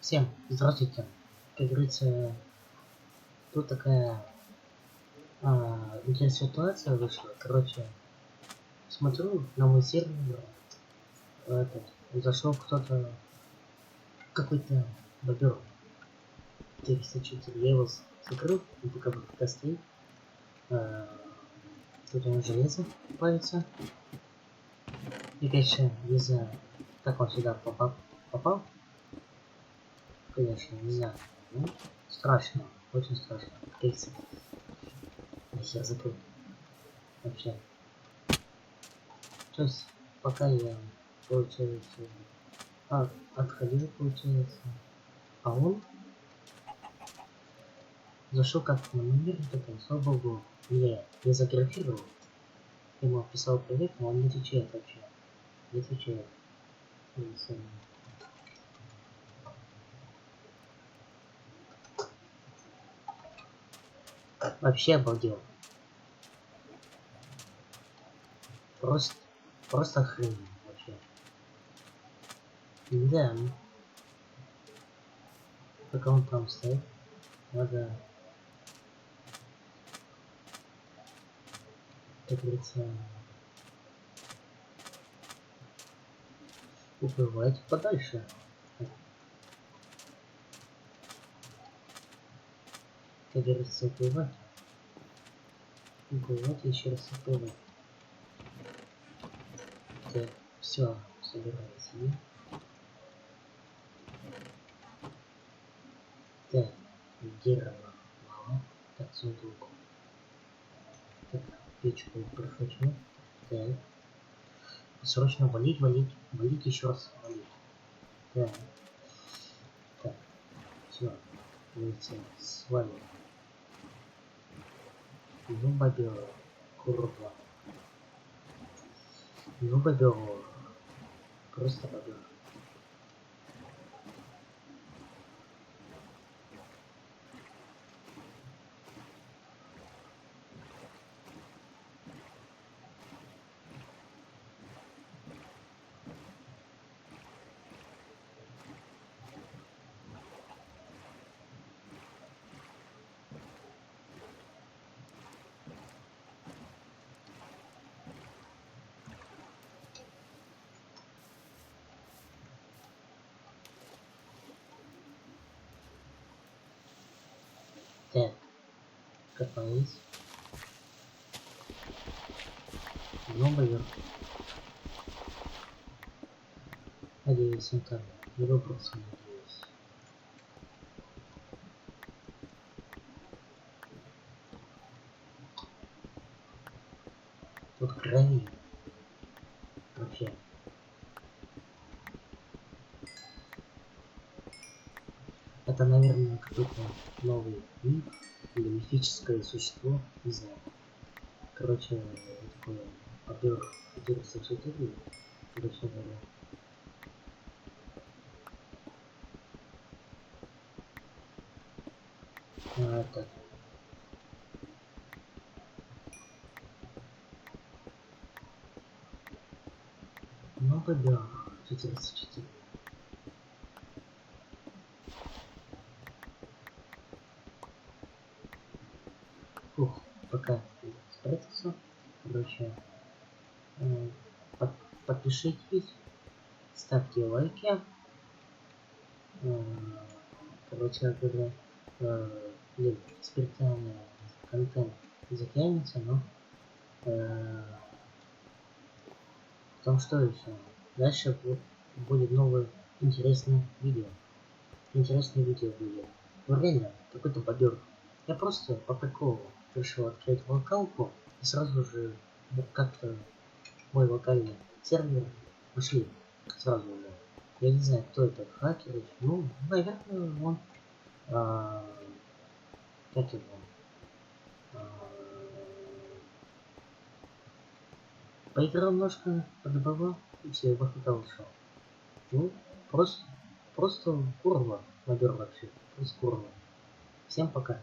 Всем здравствуйте. Как говорится, тут такая интересная ситуация вышла. Короче, смотрю на мой сервер, зашел кто-то, какой-то бобер 404. Я его закрыл, он пока стоит. Тут у него железо плавится. И, конечно, не знаю, как он сюда попал. Конечно, не знаю. Ну, страшно, очень страшно. Кажется, если я закрыл. Вообще. То есть, пока я, получается, отходил, получается, а он зашел как-то на мой мир, такой, слава богу, я не заграфировал, ему писал привет, но он не отвечает вообще, не отвечает. Вообще обалдел. Просто охрененно вообще. Да, пока он там стоит, надо, как говорится, уплывать подальше. Как говорится, уплывать. Уплывать и еще раз уплывать. Так, все, собираюсь. Так, дерево мало. Так, сундук. Так, печку прихвачу. Так. Срочно валить, еще раз валить. Так. Так. Все. Давайте свалим. Ну, бобер. Курва. Ну, бобер. Просто бобер. Так. Копались. Ну, бобер. Надеюсь, он там не выбрался, надеюсь. Тут крови. Вообще. Это, наверное, какой-то новый миф или мифическое существо, не знаю. Короче, такое бобер 404, короче говоря. Так. Ну, бобер 404. Фух, пока спрятался. Короче, подпишитесь, ставьте лайки. Короче говоря, специальный контент затянется, но в том, что еще. Дальше будет новое интересное видео. Интересное видео будет. Ну реально, какой-то бобер. Я просто по приколу решил открыть локалку и сразу же как-то мой локальный сервер ушли сразу же. Я не знаю, кто это, хакер. Ну, наверное, он как его поиграл немножко, подобавал и все, его хватало ушел. Ну, просто курва, бобер вообще, просто курва. Всем пока.